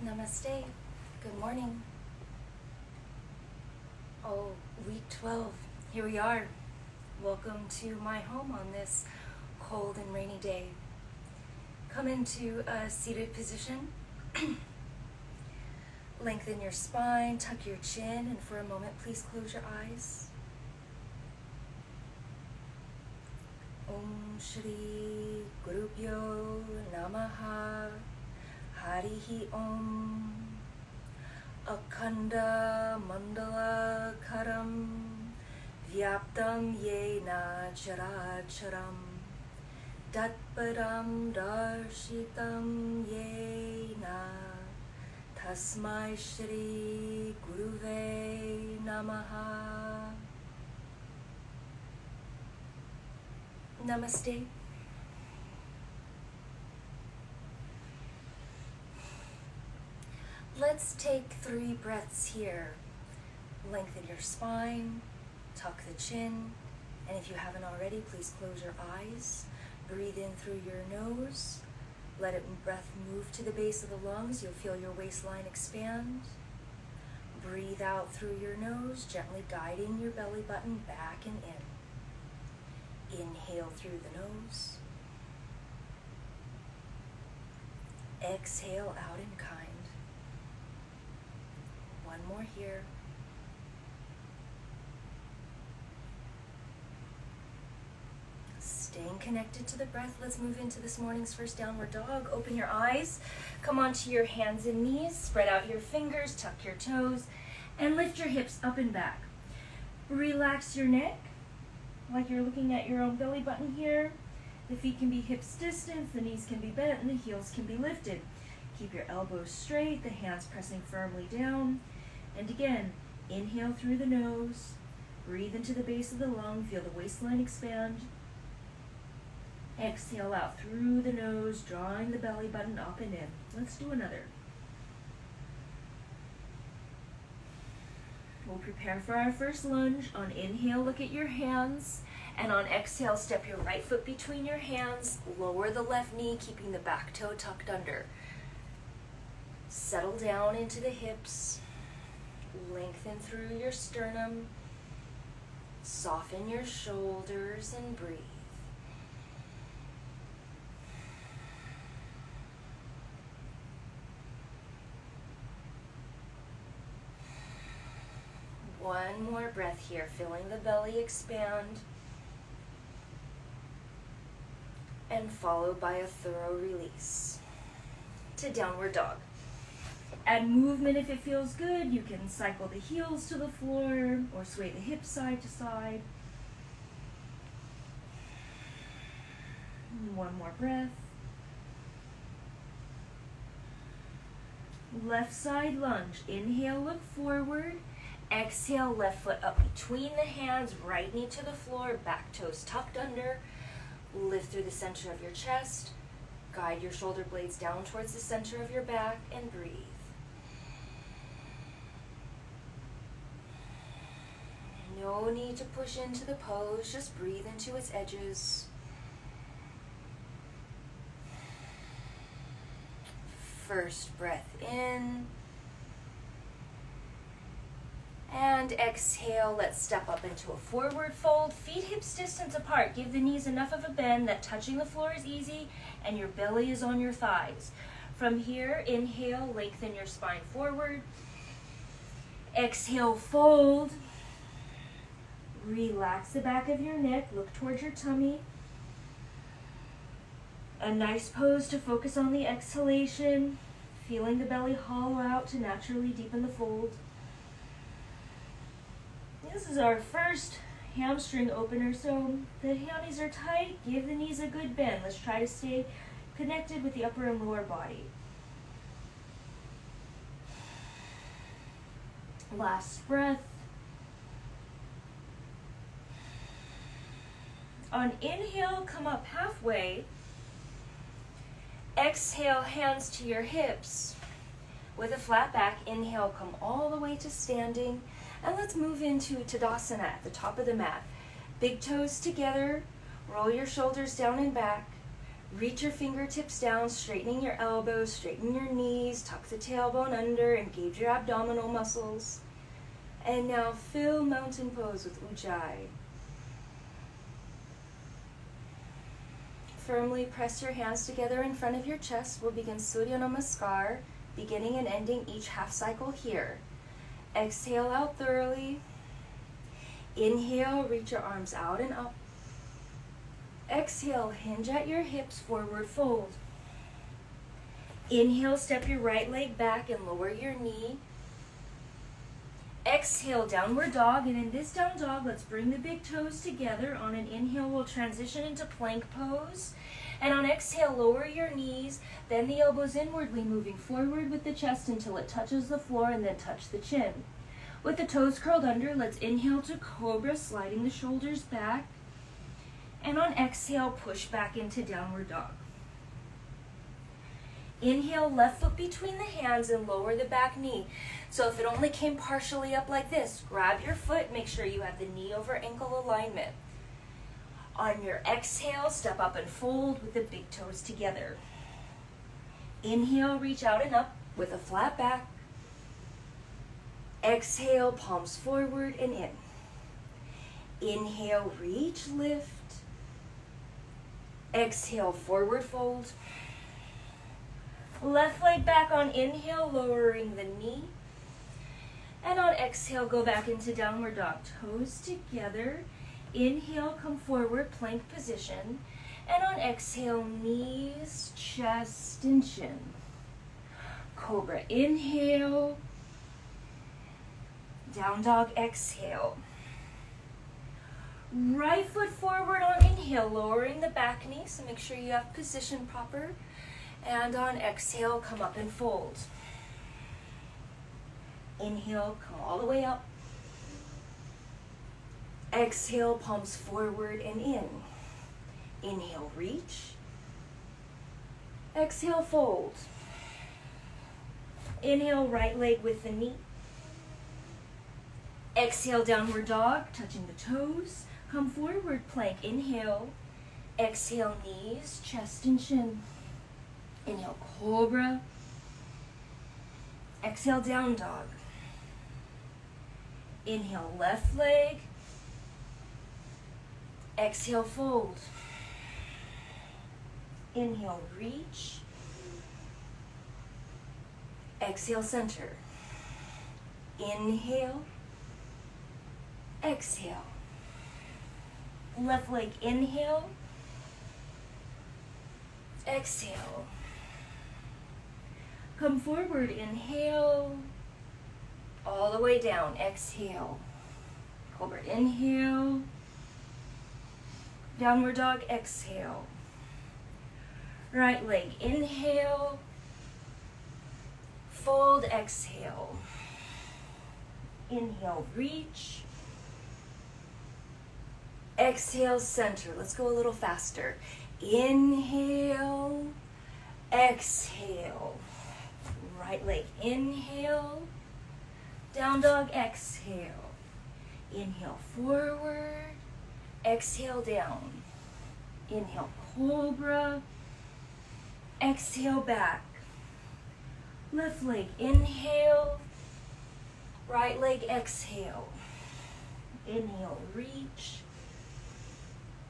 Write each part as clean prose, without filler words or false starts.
Namaste. Good morning. Oh, week 12. Here we are. Welcome to my home on this cold and rainy day. Come into a seated position. Lengthen your spine, tuck your chin, and for a moment, please close your eyes. Om Shri Gurubhyo Namaha. Harihi Om. Akhanda Mandala Karam Vyaptam Yena Characharam Tatparam Darshitam Yena Tasmai Shri Guruve Namaha. Namaste. Let's take 3 breaths here. Lengthen your spine, tuck the chin, and if you haven't already, please close your eyes. Breathe in through your nose. Let breath move to the base of the lungs. You'll feel your waistline expand. Breathe out through your nose, gently guiding your belly button back and in. Inhale through the nose. Exhale out in kind. One more here. Staying connected to the breath, let's move into this morning's first downward dog. Open your eyes, come onto your hands and knees, spread out your fingers, tuck your toes, and lift your hips up and back. Relax your neck, like you're looking at your own belly button here. The feet can be hips distance, the knees can be bent, and the heels can be lifted. Keep your elbows straight, the hands pressing firmly down. And again, inhale through the nose, breathe into the base of the lung, feel the waistline expand. Exhale out through the nose, drawing the belly button up and in. Let's do another. We'll prepare for our first lunge. On inhale, look at your hands. And on exhale, step your right foot between your hands. Lower the left knee, keeping the back toe tucked under. Settle down into the hips. Lengthen through your sternum. Soften your shoulders and breathe. One more breath here, feeling the belly expand. And followed by a thorough release to downward dog. Add movement if it feels good. You can cycle the heels to the floor or sway the hips side to side. One more breath. Left side lunge. Inhale, look forward. Exhale, left foot up between the hands, right knee to the floor, back toes tucked under. Lift through the center of your chest. Guide your shoulder blades down towards the center of your back and breathe. No need to push into the pose, just breathe into its edges. First breath in. And exhale, let's step up into a forward fold. Feet hips distance apart. Give the knees enough of a bend that touching the floor is easy and your belly is on your thighs. From here, inhale, lengthen your spine forward. Exhale, fold. Relax the back of your neck, look towards your tummy. A nice pose to focus on the exhalation, feeling the belly hollow out to naturally deepen the fold. This is our first hamstring opener, so the hammies are tight. Give the knees a good bend. Let's try to stay connected with the upper and lower body. Last breath. On inhale, come up halfway. Exhale, hands to your hips. With a flat back, inhale, come all the way to standing. And let's move into Tadasana at the top of the mat. Big toes together, roll your shoulders down and back. Reach your fingertips down, straightening your elbows, straighten your knees, tuck the tailbone under, engage your abdominal muscles. And now fill mountain pose with Ujjayi. Firmly press your hands together in front of your chest. We'll begin Surya Namaskar, beginning and ending each half cycle here. Exhale out thoroughly. Inhale, reach your arms out and up. Exhale, hinge at your hips, forward fold. Inhale, step your right leg back and lower your knee. Exhale, downward dog, and in this down dog, let's bring the big toes together. On an inhale, we'll transition into plank pose. And on exhale, lower your knees, bend the elbows inwardly, moving forward with the chest until it touches the floor and then touch the chin. With the toes curled under, let's inhale to cobra, sliding the shoulders back. And on exhale, push back into downward dog. Inhale, left foot between the hands and lower the back knee. So if it only came partially up like this, grab your foot, make sure you have the knee over ankle alignment. On your exhale, step up and fold with the big toes together. Inhale, reach out and up with a flat back. Exhale, palms forward and in. Inhale, reach, lift. Exhale, forward fold. Left leg back on inhale, lowering the knee. And on exhale, go back into downward dog. Toes together. Inhale, come forward, plank position. And on exhale, knees, chest, and chin. Cobra, inhale. Down dog, exhale. Right foot forward on inhale, lowering the back knee, so make sure you have position proper. And on exhale, come up and fold. Inhale, come all the way up. Exhale, palms forward and in. Inhale, reach. Exhale, fold. Inhale, right leg with the knee. Exhale, downward dog, touching the toes. Come forward, plank, inhale. Exhale, knees, chest and chin. Inhale, cobra. Exhale, down dog. Inhale, left leg. Exhale, fold. Inhale, reach. Exhale, center. Inhale. Exhale. Left leg, inhale. Exhale. Come forward, inhale. All the way down, exhale. Cobra, inhale. Downward dog, exhale. Right leg, inhale. Fold, exhale. Inhale, reach. Exhale, center. Let's go a little faster. Inhale, exhale. Right leg, inhale. Down dog, exhale. Inhale, forward. Exhale, down. Inhale, cobra. Exhale, back. Left leg, inhale. Right leg, exhale. Inhale, reach.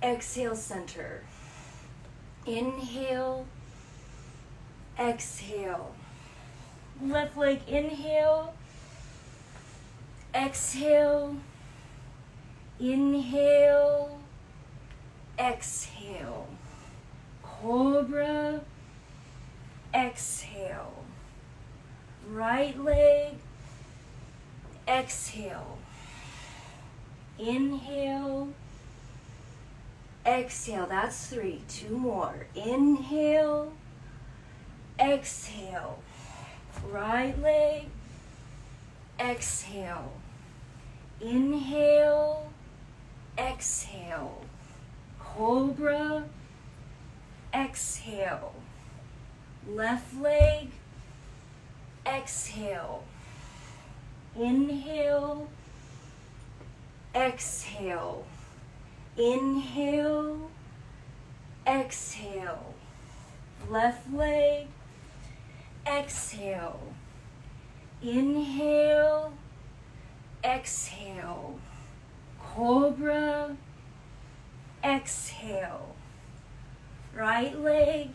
Exhale, center. Inhale. Exhale. Left leg, inhale. Exhale. Inhale. Exhale. Cobra. Exhale. Right leg. Exhale. Inhale. Exhale. That's 3. 2 more. Inhale. Exhale. Right leg. Exhale. Inhale. Exhale. Cobra. Exhale. Left leg. Exhale. Inhale. Exhale. Inhale. Exhale. Left leg. Exhale. Inhale. Exhale. Cobra. Exhale. Right leg.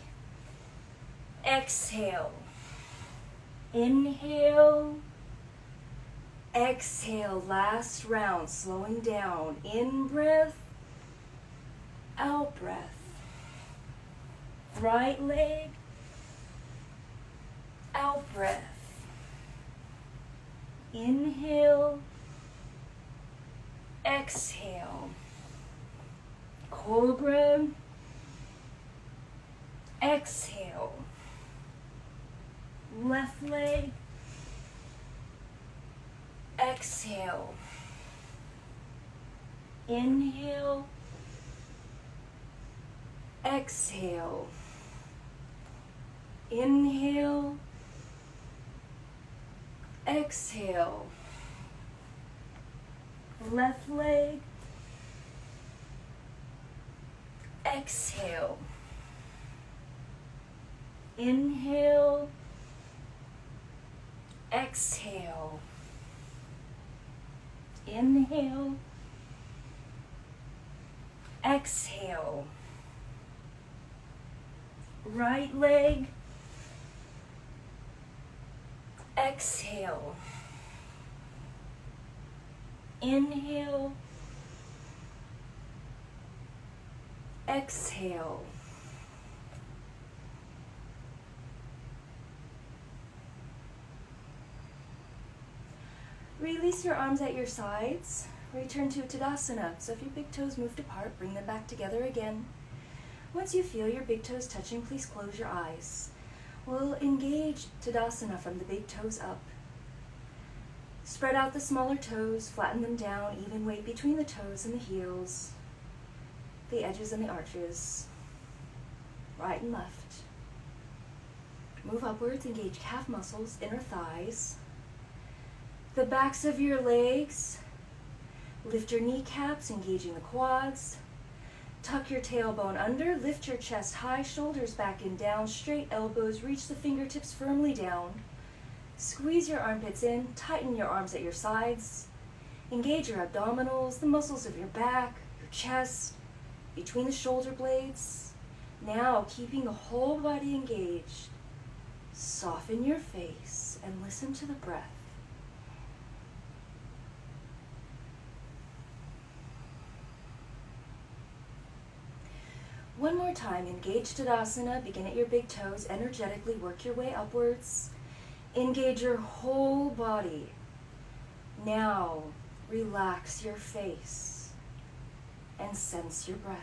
Exhale. Inhale. Exhale. Last round. Slowing down. In breath. Out breath. Right leg. Out breath. Inhale. Exhale. Cobra. Exhale. Left leg. Exhale. Inhale. Exhale. Inhale. Exhale. Left leg. Exhale. Inhale. Exhale. Inhale. Exhale. Right leg. Exhale. Inhale. Exhale. Release your arms at your sides. Return to Tadasana. So if your big toes moved apart, bring them back together again. Once you feel your big toes touching, please close your eyes. We'll engage Tadasana from the big toes up. Spread out the smaller toes, flatten them down, even weight between the toes and the heels, the edges and the arches, right and left. Move upwards, engage calf muscles, inner thighs, the backs of your legs. Lift your kneecaps, engaging the quads. Tuck your tailbone under, lift your chest high, shoulders back and down, straight elbows, reach the fingertips firmly down. Squeeze your armpits in, tighten your arms at your sides. Engage your abdominals, the muscles of your back, your chest, between the shoulder blades. Now, keeping the whole body engaged, soften your face and listen to the breath. One more time, engage Tadasana, begin at your big toes, energetically work your way upwards. Engage your whole body. Now, relax your face and sense your breath.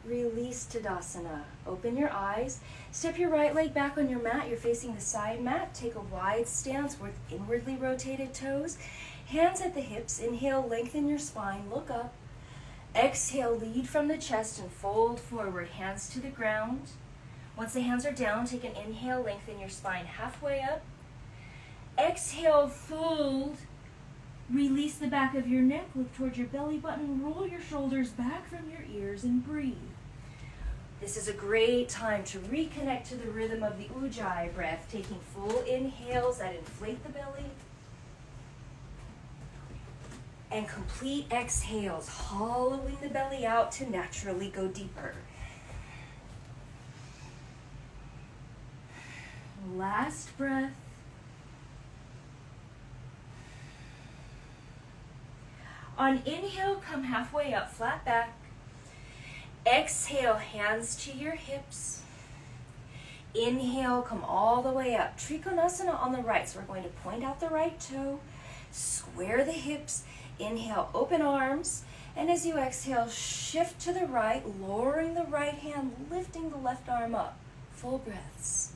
Release Tadasana. Open your eyes. Step your right leg back on your mat. You're facing the side mat. Take a wide stance with inwardly rotated toes. Hands at the hips. Inhale, lengthen your spine. Look up. Exhale, lead from the chest and fold forward. Hands to the ground. Once the hands are down, take an inhale, lengthen your spine halfway up. Exhale, fold. Release the back of your neck. Look towards your belly button. Roll your shoulders back from your ears and breathe. This is a great time to reconnect to the rhythm of the Ujjayi breath, taking full inhales that inflate the belly, and complete exhales, hollowing the belly out to naturally go deeper. Last breath. On inhale, come halfway up, flat back. Exhale, hands to your hips. Inhale, come all the way up. Trikonasana on the right, so we're going to point out the right toe, square the hips. Inhale, open arms, and as you exhale, shift to the right, lowering the right hand, lifting the left arm up. Full breaths.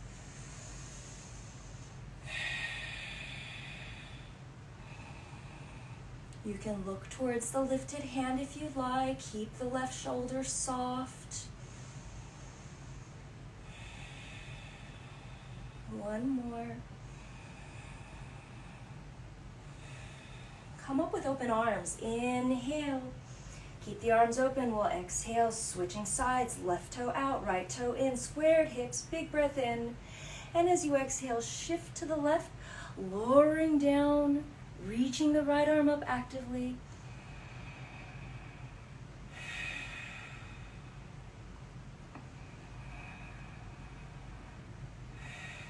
You can look towards the lifted hand if you'd like. Keep the left shoulder soft. One more. Come up with open arms. Inhale. Keep the arms open. We'll exhale, switching sides, left toe out, right toe in, squared hips, big breath in. And as you exhale, shift to the left, lowering down, reaching the right arm up actively.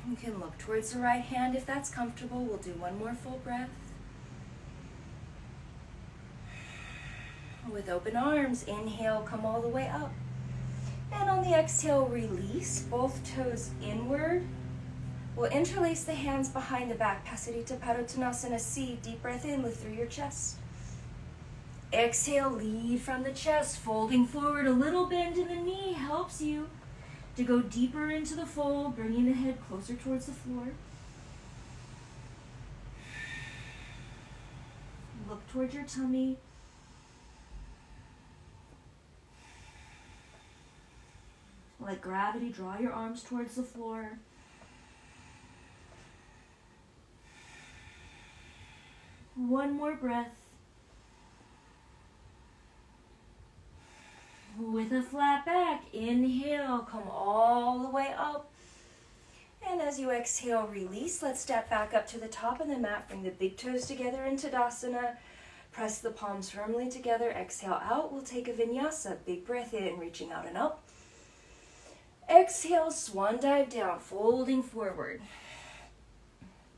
You can look towards the right hand if that's comfortable. We'll do one more full breath. With open arms, inhale, come all the way up. And on the exhale, release both toes inward. We'll interlace the hands behind the back, Pasarita Padottanasana C. Deep breath in, lift through your chest. Exhale, lead from the chest, folding forward. A little bend in the knee helps you to go deeper into the fold, bringing the head closer towards the floor. Look towards your tummy. Let gravity draw your arms towards the floor. One more breath. With a flat back, inhale, come all the way up. And as you exhale, release. Let's step back up to the top of the mat. Bring the big toes together in Tadasana. Press the palms firmly together. Exhale out. We'll take a vinyasa. Big breath in, reaching out and up. Exhale, swan dive down, folding forward.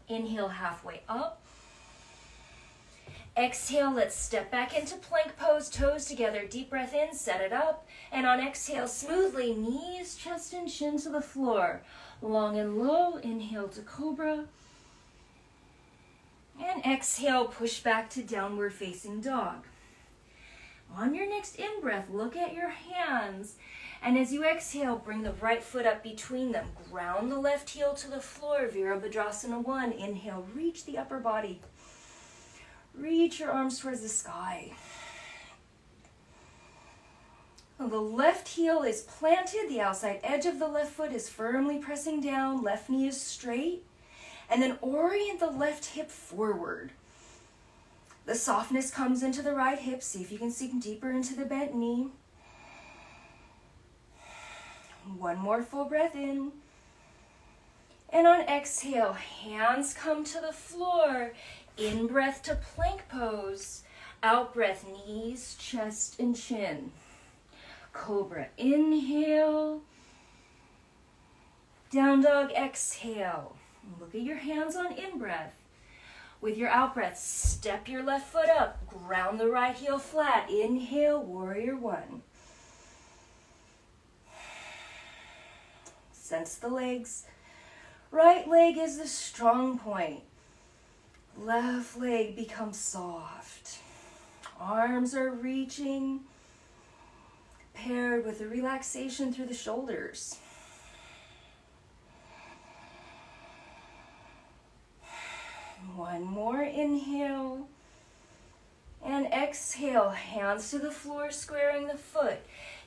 Inhale, halfway up. Exhale, let's step back into plank pose, toes together. Deep breath in, set it up. And on exhale, smoothly, knees, chest, and chin to the floor. Long and low, inhale to cobra. And exhale, push back to downward facing dog. On your next in-breath, look at your hands. And as you exhale, bring the right foot up between them. Ground the left heel to the floor, Virabhadrasana 1. Inhale, reach the upper body. Reach your arms towards the sky. Well, the left heel is planted. The outside edge of the left foot is firmly pressing down. Left knee is straight. And then orient the left hip forward. The softness comes into the right hip. See if you can sink deeper into the bent knee. One more full breath in. And on exhale, hands come to the floor. In breath to plank pose. Out breath, knees, chest, and chin. Cobra, inhale. Down dog, exhale. Look at your hands on in breath. With your out breath, step your left foot up. Ground the right heel flat. Inhale, warrior 1. Sense the legs. Right leg is the strong point. Left leg becomes soft. Arms are reaching, paired with a relaxation through the shoulders. One more inhale. And exhale, hands to the floor, squaring the foot.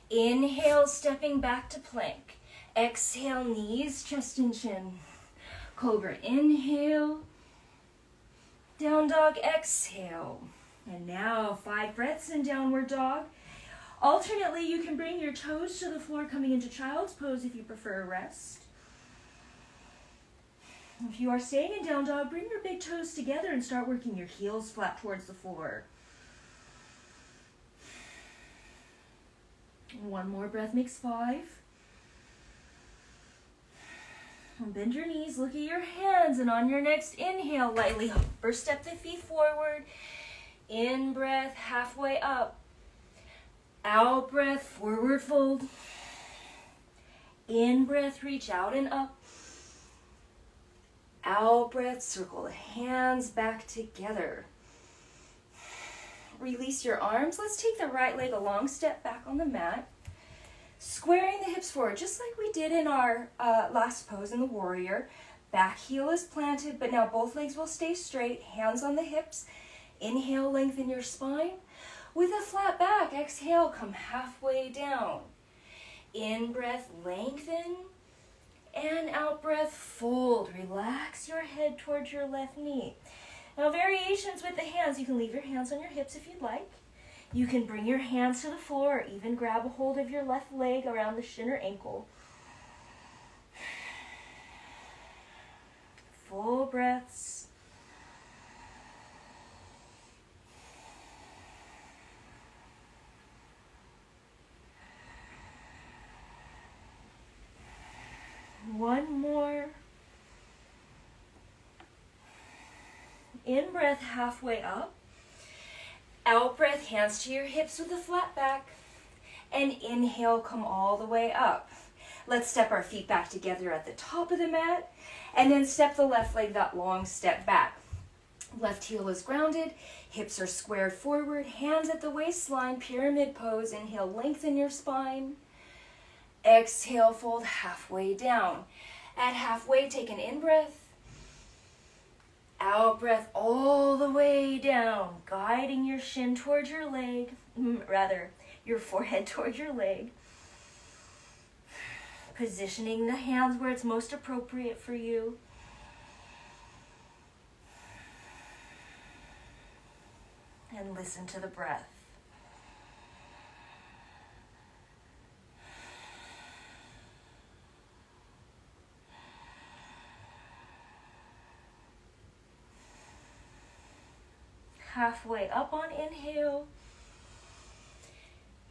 Inhale, stepping back to plank. Exhale, knees, chest, and chin. Cobra, inhale. Down dog, exhale. And now 5 breaths in downward dog. Alternately, you can bring your toes to the floor, coming into child's pose if you prefer a rest. If you are staying in down dog, bring your big toes together and start working your heels flat towards the floor. One more breath makes 5. And bend your knees, look at your hands, and on your next inhale, lightly upper step the feet forward. In breath, halfway up. Out breath, forward fold. In breath, reach out and up. Out breath, circle the hands back together. Release your arms. Let's take the right leg a long step back on the mat. Squaring the hips forward, just like we did in our last pose in the warrior. Back heel is planted, but now both legs will stay straight. Hands on the hips. Inhale, lengthen your spine. With a flat back, exhale, come halfway down. In breath, lengthen. And out breath, fold. Relax your head towards your left knee. Now variations with the hands. You can leave your hands on your hips if you'd like. You can bring your hands to the floor or even grab a hold of your left leg around the shin or ankle. Full breaths. One more. In breath, halfway up. Out breath, hands to your hips with a flat back. And inhale, come all the way up. Let's step our feet back together at the top of the mat. And then step the left leg that long step back. Left heel is grounded. Hips are squared forward. Hands at the waistline, pyramid pose. Inhale, lengthen your spine. Exhale, fold halfway down. At halfway, take an in-breath. Out-breath all the way down, guiding your shin towards your leg, your forehead towards your leg. Positioning the hands where it's most appropriate for you. And listen to the breath. Halfway up on inhale.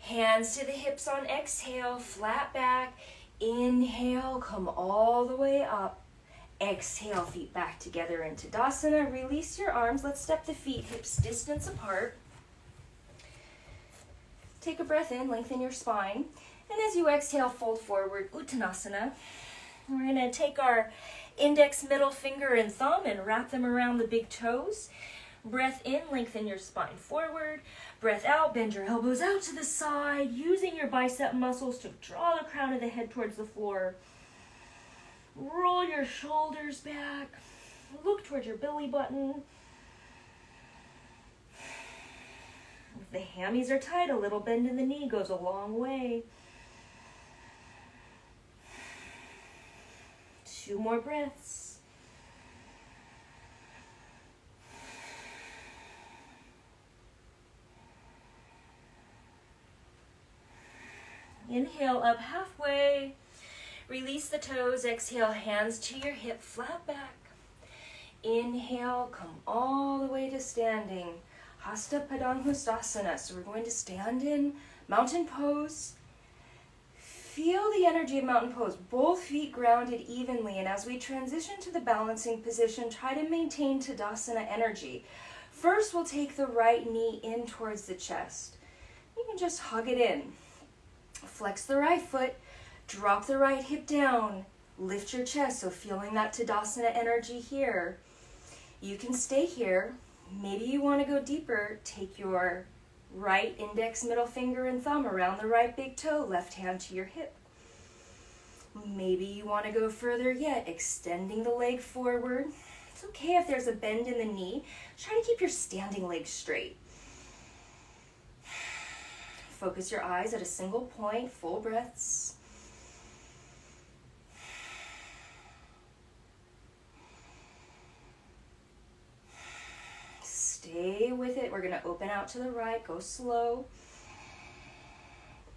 Hands to the hips on exhale, flat back. Inhale, come all the way up. Exhale, feet back together into Tadasana. Release your arms. Let's step the feet hips distance apart. Take a breath in, lengthen your spine. And as you exhale, fold forward, Uttanasana. We're going to take our index, middle finger, and thumb and wrap them around the big toes. Breath in, lengthen your spine forward. Breath out, bend your elbows out to the side, using your bicep muscles to draw the crown of the head towards the floor. Roll your shoulders back. Look towards your belly button. If the hammies are tight, a little bend in the knee goes a long way. 2 more breaths. Inhale up halfway. Release the toes. Exhale, hands to your hip, flat back. Inhale, come all the way to standing. Hasta Padangusthasana. So we're going to stand in mountain pose. Feel the energy of mountain pose. Both feet grounded evenly. And as we transition to the balancing position, try to maintain Tadasana energy. First, we'll take the right knee in towards the chest. You can just hug it in. Flex the right foot, drop the right hip down, lift your chest, so feeling that Tadasana energy here. You can stay here. Maybe you want to go deeper. Take your right index, middle finger, and thumb around the right big toe, left hand to your hip. Maybe you want to go further yet, extending the leg forward. It's okay if there's a bend in the knee. Try to keep your standing leg straight. Focus your eyes at a single point, full breaths. Stay with it. We're going to open out to the right, go slow.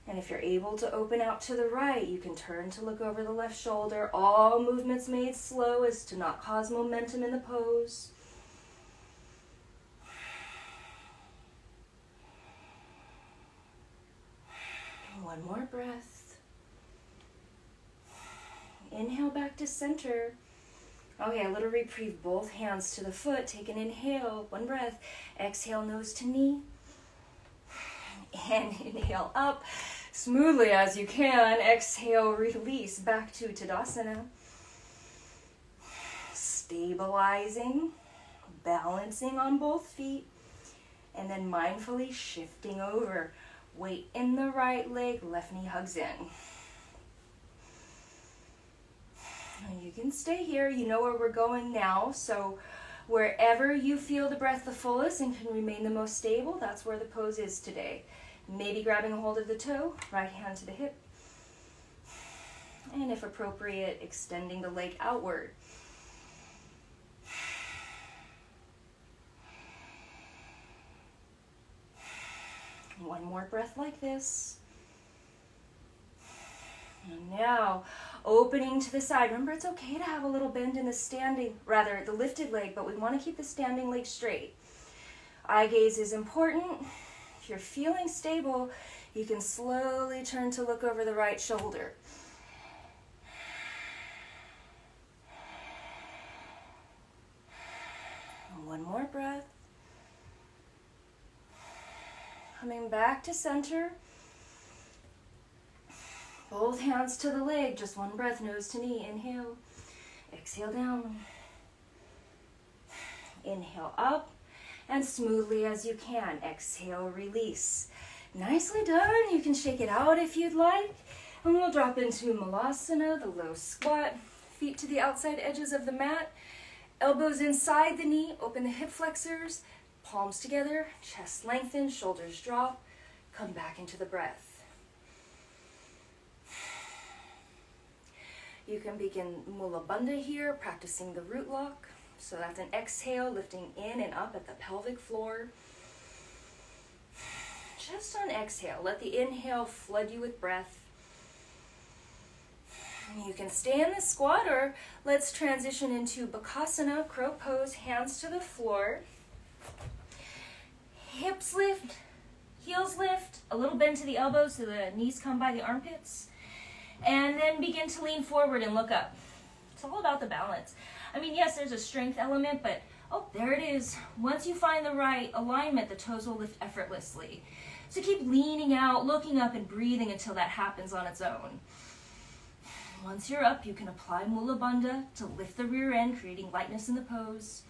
And if you're able to open out to the right, you can turn to look over the left shoulder. All movements made slow as to not cause momentum in the pose. One more breath. Inhale back to center. Okay, a little reprieve. Both hands to the foot. Take an inhale. 1 breath. Exhale, nose to knee. And inhale up smoothly as you can. Exhale, release back to Tadasana. Stabilizing, balancing on both feet, and then mindfully shifting over. Weight in the right leg, left knee hugs in. And you can stay here. You know where we're going now. So wherever you feel the breath the fullest and can remain the most stable, that's where the pose is today. Maybe grabbing a hold of the toe, right hand to the hip. And if appropriate, extending the leg outward. One more breath like this. And now, opening to the side. Remember, it's okay to have a little bend in the lifted leg, but we want to keep the standing leg straight. Eye gaze is important. If you're feeling stable, you can slowly turn to look over the right shoulder. One more breath. Coming back to center. Both hands to the leg, just one breath, nose to knee. Inhale, exhale down. Inhale up, and smoothly as you can, exhale, release. Nicely done. You can shake it out if you'd like. And we'll drop into Malasana, the low squat. Feet to the outside edges of the mat. Elbows inside the knee, open the hip flexors, palms together, chest lengthen, shoulders drop. Come back into the breath. You can begin Mula Bandha here, practicing the root lock. So that's an exhale, lifting in and up at the pelvic floor. Just on exhale, let the inhale flood you with breath. You can stay in the squat, or let's transition into Bakasana, crow pose, hands to the floor. Hips lift, heels lift, a little bend to the elbows so the knees come by the armpits. And then begin to lean forward and look up. It's all about the balance. I mean, yes, there's a strength element, but oh, there it is. Once you find the right alignment, the toes will lift effortlessly. So keep leaning out, looking up, and breathing until that happens on its own. Once you're up, you can apply Mula Bandha to lift the rear end, creating lightness in the pose.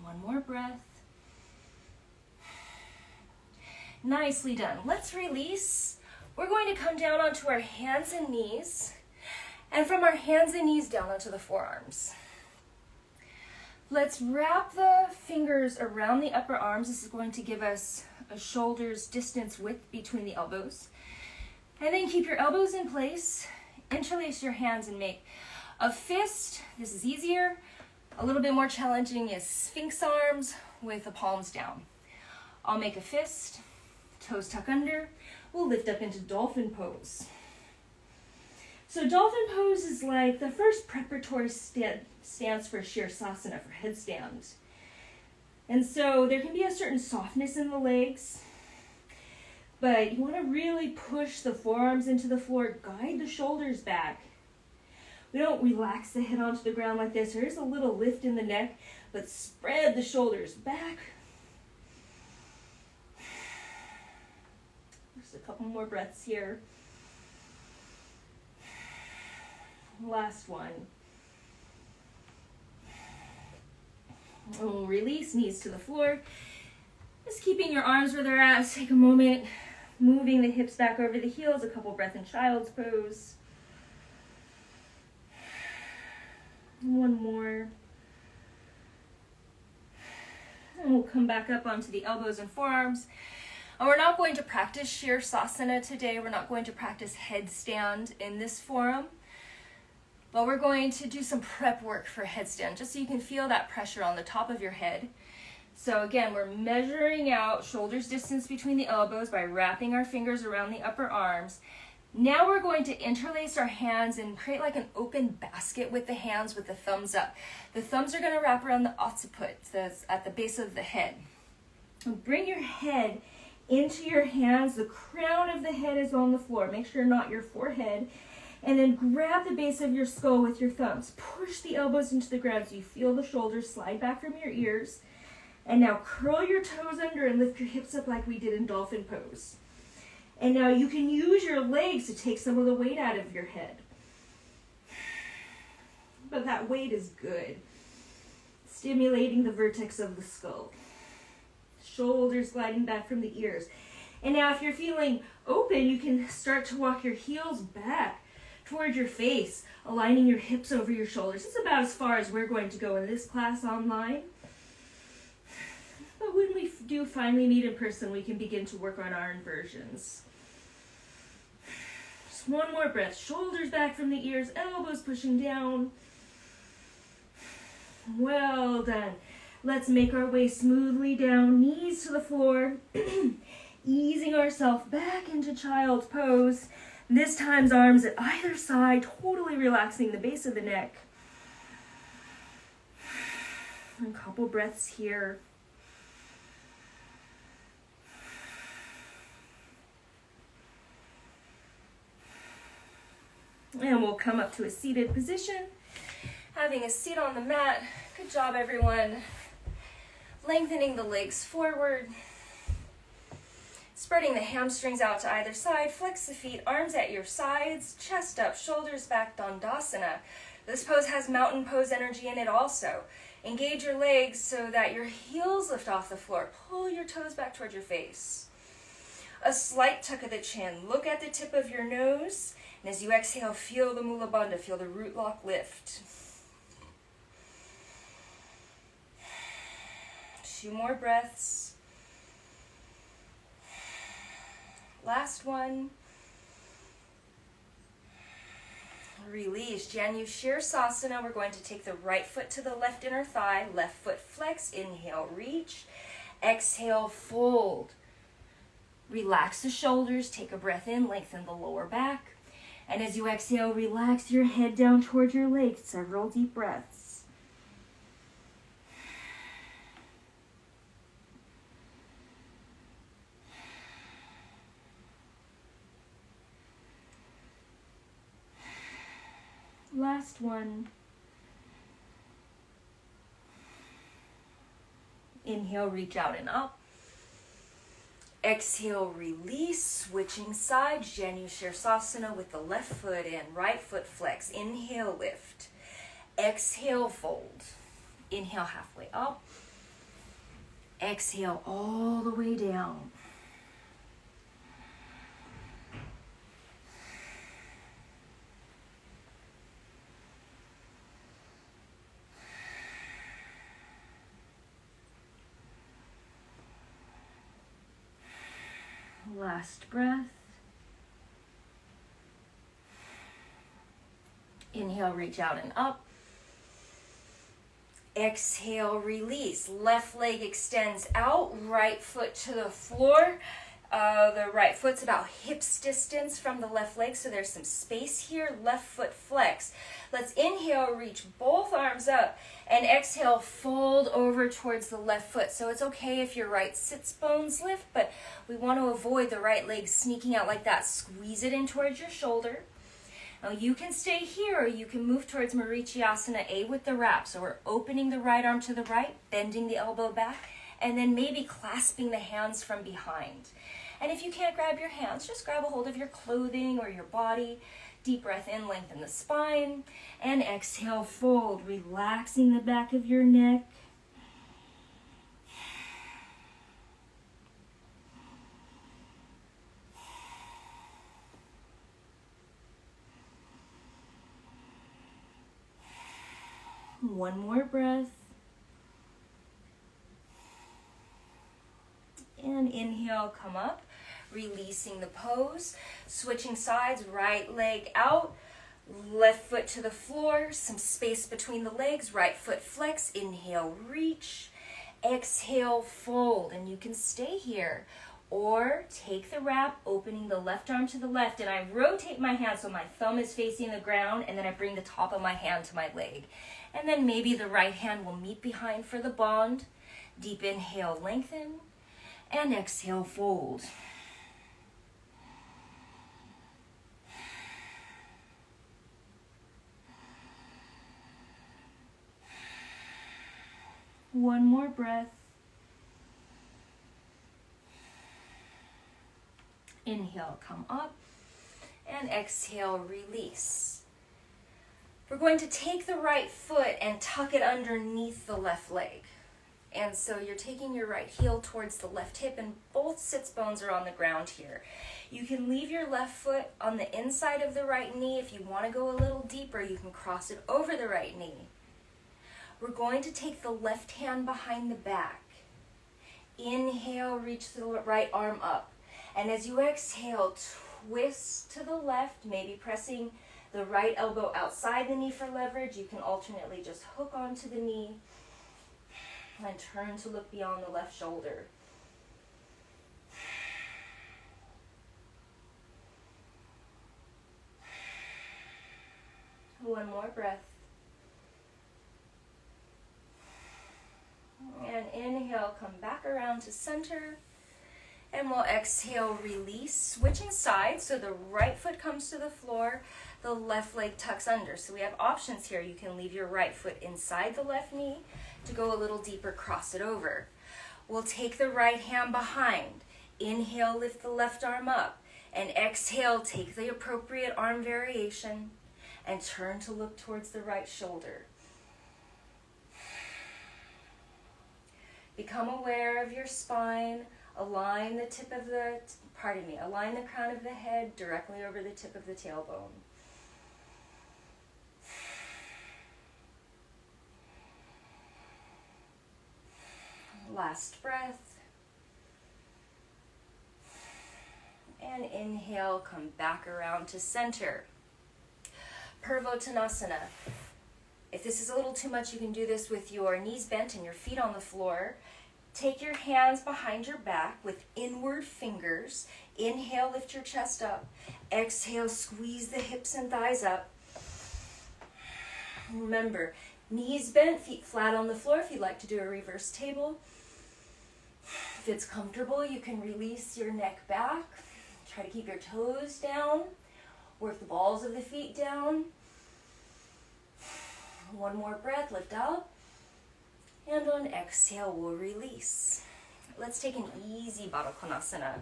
One more breath. Nicely done. Let's release. We're going to come down onto our hands and knees, and from our hands and knees down onto the forearms. Let's wrap the fingers around the upper arms. This is going to give us a shoulder's distance width between the elbows. And then keep your elbows in place, interlace your hands and make a fist. This is easier. A little bit more challenging is Sphinx arms with the palms down. I'll make a fist, toes tuck under. We'll lift up into dolphin pose. So dolphin pose is like the first preparatory stance for Sirsasana, for headstand. And so there can be a certain softness in the legs, but you want to really push the forearms into the floor, guide the shoulders back. We don't relax the head onto the ground like this. There is a little lift in the neck, but spread the shoulders back. Just a couple more breaths here. Last one. And we'll release, knees to the floor. Just keeping your arms where they're at. Take a moment, moving the hips back over the heels. A couple breath in child's pose. One more. And we'll come back up onto the elbows and forearms. And we're not going to practice Sirsasana today. We're not going to practice headstand in this forum. But we're going to do some prep work for headstand, just so you can feel that pressure on the top of your head. So again, we're measuring out shoulders distance between the elbows by wrapping our fingers around the upper arms. Now we're going to interlace our hands and create like an open basket with the hands with the thumbs up. The thumbs are going to wrap around the occiput, that's at the base of the head. And bring your head into your hands. The crown of the head is on the floor. Make sure not your forehead. And then grab the base of your skull with your thumbs. Push the elbows into the ground so you feel the shoulders slide back from your ears. And now curl your toes under and lift your hips up like we did in dolphin pose. And now you can use your legs to take some of the weight out of your head. But that weight is good. Stimulating the vertex of the skull. Shoulders gliding back from the ears. And now if you're feeling open, you can start to walk your heels back towards your face, aligning your hips over your shoulders. It's about as far as we're going to go in this class online. But when we do finally meet in person, we can begin to work on our inversions. Just one more breath. Shoulders back from the ears, elbows pushing down. Well done. Let's make our way smoothly down, knees to the floor, easing ourselves back into child's pose. This time, arms at either side, totally relaxing the base of the neck. A couple breaths here. And we'll come up to a seated position, having a seat on the mat. Good job, everyone. Lengthening the legs forward, spreading the hamstrings out to either side. Flex the feet, arms at your sides, chest up, shoulders back, Dandasana. This pose has mountain pose energy in it also. Engage your legs so that your heels lift off the floor. Pull your toes back towards your face. A slight tuck of the chin. Look at the tip of your nose. And as you exhale, feel the Mula Bandha, feel the root lock lift. 2 more breaths. Last one. Release. Janu Shirsasana. We're going to take the right foot to the left inner thigh. Left foot flex. Inhale, reach. Exhale, fold. Relax the shoulders. Take a breath in. Lengthen the lower back. And as you exhale, relax your head down towards your legs. Several deep breaths. Last one. Inhale, reach out and up. Exhale, release, switching sides, Janu Shirsasana with the left foot in, right foot flex. Inhale, lift. Exhale, fold. Inhale, halfway up. Exhale, all the way down. Last breath. Inhale, reach out and up. Exhale, release. Left leg extends out, right foot to the floor. The right foot's about hips distance from the left leg, so there's some space here. Left foot flex. Let's inhale, reach both arms up, and exhale, fold over towards the left foot. So it's okay if your right sits bones lift, but we want to avoid the right leg sneaking out like that. Squeeze it in towards your shoulder. Now you can stay here, or you can move towards Marichyasana A with the wrap. So we're opening the right arm to the right, bending the elbow back, and then maybe clasping the hands from behind. And if you can't grab your hands, just grab a hold of your clothing or your body. Deep breath in, lengthen the spine. And exhale, fold, relaxing the back of your neck. One more breath. And inhale, come up, releasing the pose, switching sides, right leg out, left foot to the floor, some space between the legs, right foot flex, inhale, reach, exhale, fold, and you can stay here. Or take the wrap, opening the left arm to the left, and I rotate my hand so my thumb is facing the ground, and then I bring the top of my hand to my leg. And then maybe the right hand will meet behind for the bond. Deep inhale, lengthen. And exhale, fold. One more breath. Inhale, come up. And exhale, release. We're going to take the right foot and tuck it underneath the left leg. And so you're taking your right heel towards the left hip, and both sits bones are on the ground here. You can leave your left foot on the inside of the right knee. If you want to go a little deeper, you can cross it over the right knee. We're going to take the left hand behind the back. Inhale, reach the right arm up. And as you exhale, twist to the left, maybe pressing the right elbow outside the knee for leverage. You can alternately just hook onto the knee. And turn to look beyond the left shoulder. One more breath. And inhale, come back around to center. And we'll exhale, release, switching sides. So the right foot comes to the floor, the left leg tucks under. So we have options here. You can leave your right foot inside the left knee to go a little deeper, cross it over. We'll take the right hand behind. Inhale, lift the left arm up. And exhale, take the appropriate arm variation and turn to look towards the right shoulder. Become aware of your spine. Align the align the crown of the head directly over the tip of the tailbone. Last breath. And inhale, come back around to center. Purvottanasana. If this is a little too much, you can do this with your knees bent and your feet on the floor. Take your hands behind your back with inward fingers. Inhale, lift your chest up. Exhale, squeeze the hips and thighs up. Remember, knees bent, feet flat on the floor if you'd like to do a reverse table. If it's comfortable, you can release your neck back. Try to keep your toes down. Work the balls of the feet down. One more breath, lift up. And on exhale, we'll release. Let's take an easy Baddha Konasana.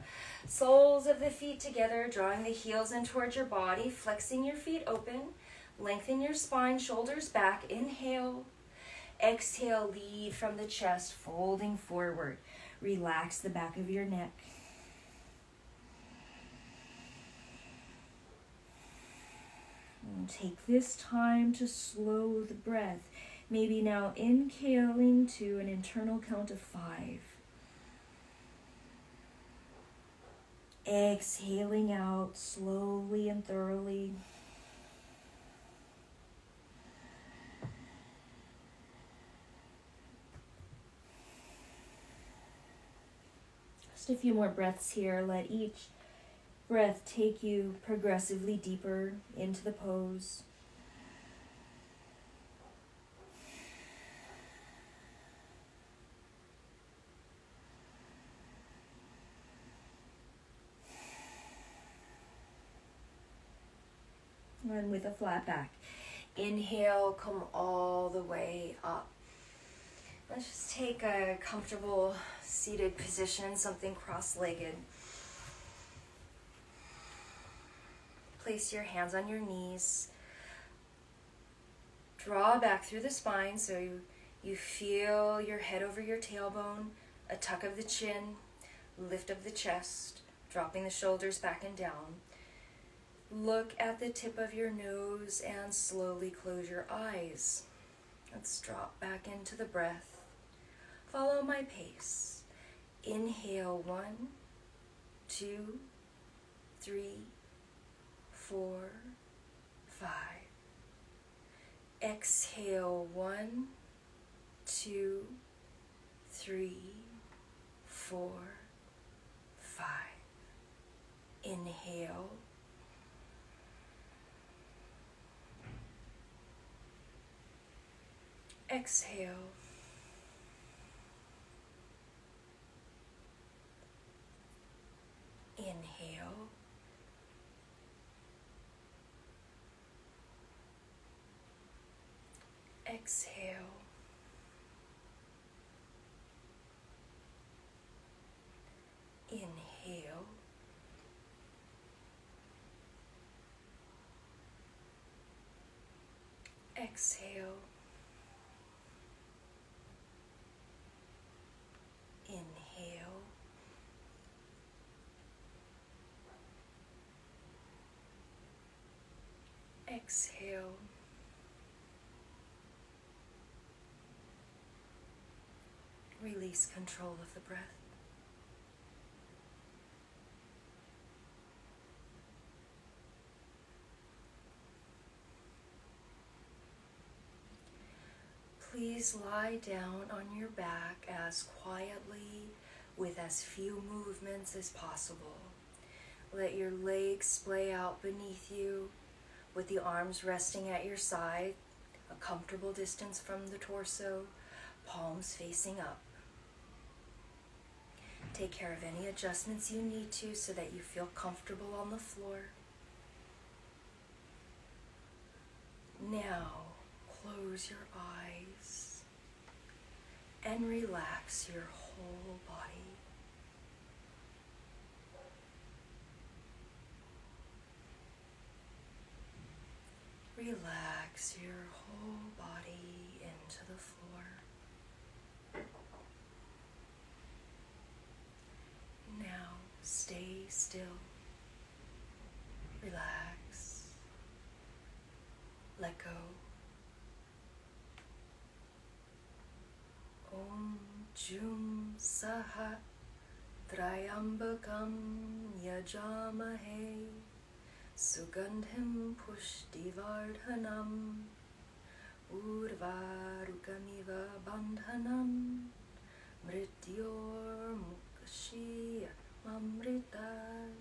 Soles of the feet together, drawing the heels in towards your body, flexing your feet open. Lengthen your spine, shoulders back. Inhale. Exhale, lead from the chest, folding forward. Relax the back of your neck. And take this time to slow the breath. Maybe now inhaling to an internal count of 5. Exhaling out slowly and thoroughly. Just a few more breaths here. Let each breath take you progressively deeper into the pose. And with a flat back. Inhale, come all the way up. Let's just take a comfortable seated position, something cross-legged. Place your hands on your knees. Draw back through the spine so you feel your head over your tailbone, a tuck of the chin, lift of the chest, dropping the shoulders back and down. Look at the tip of your nose and slowly close your eyes. Let's drop back into the breath. Follow my pace. Inhale, 1, 2, 3, 4, 5. Exhale, 1, 2, 3, 4, 5. Inhale. Exhale. Inhale. Exhale. Inhale. Exhale. Inhale. Exhale. Release control of the breath. please lie down on your back as quietly, with as few movements as possible. Let your legs splay out beneath you, with the arms resting at your side, a comfortable distance from the torso, palms facing up. Take care of any adjustments you need to so that you feel comfortable on the floor. Now, close your eyes and relax your whole body. Relax your whole body into the floor. Now, stay still. Relax. Let go. Om Jum Saha Trayambakam Yajamahe Sugandhim Pushtivardhanam Urvarukamiva Bandhanam Mrityor Mukshya Mamritat.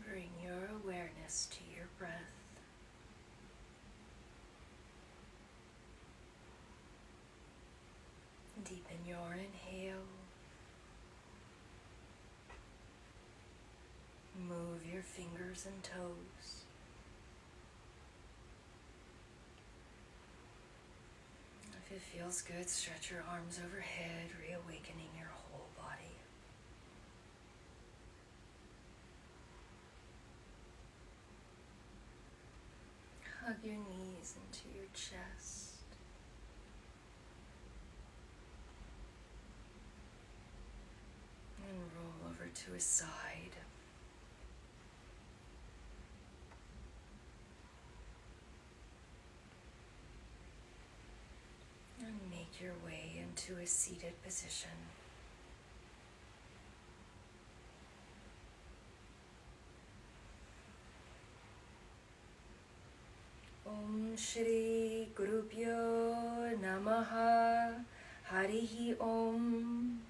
Bring your awareness to your breath. Deepen your inhale. Move your fingers and toes. If it feels good, stretch your arms overhead, reawakening your whole body. Hug your knees into your chest. And roll over to a side. And make your way into a seated position. Om Shri Gurubhyo Namaha Harihi Om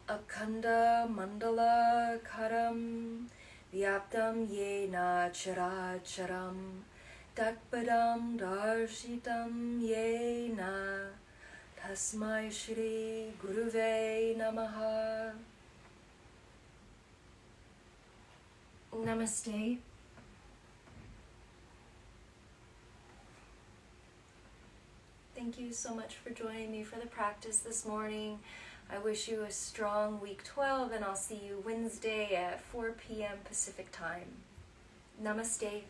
Akhanda Mandala Karam Vyaptam Yena Characharam Takpadam Darshitam Yena Tasmai Shri Guruve Namaha. Namaste. Thank you so much for joining me for the practice this morning. I wish you a strong week 12, and I'll see you Wednesday at 4 p.m. Pacific time. Namaste.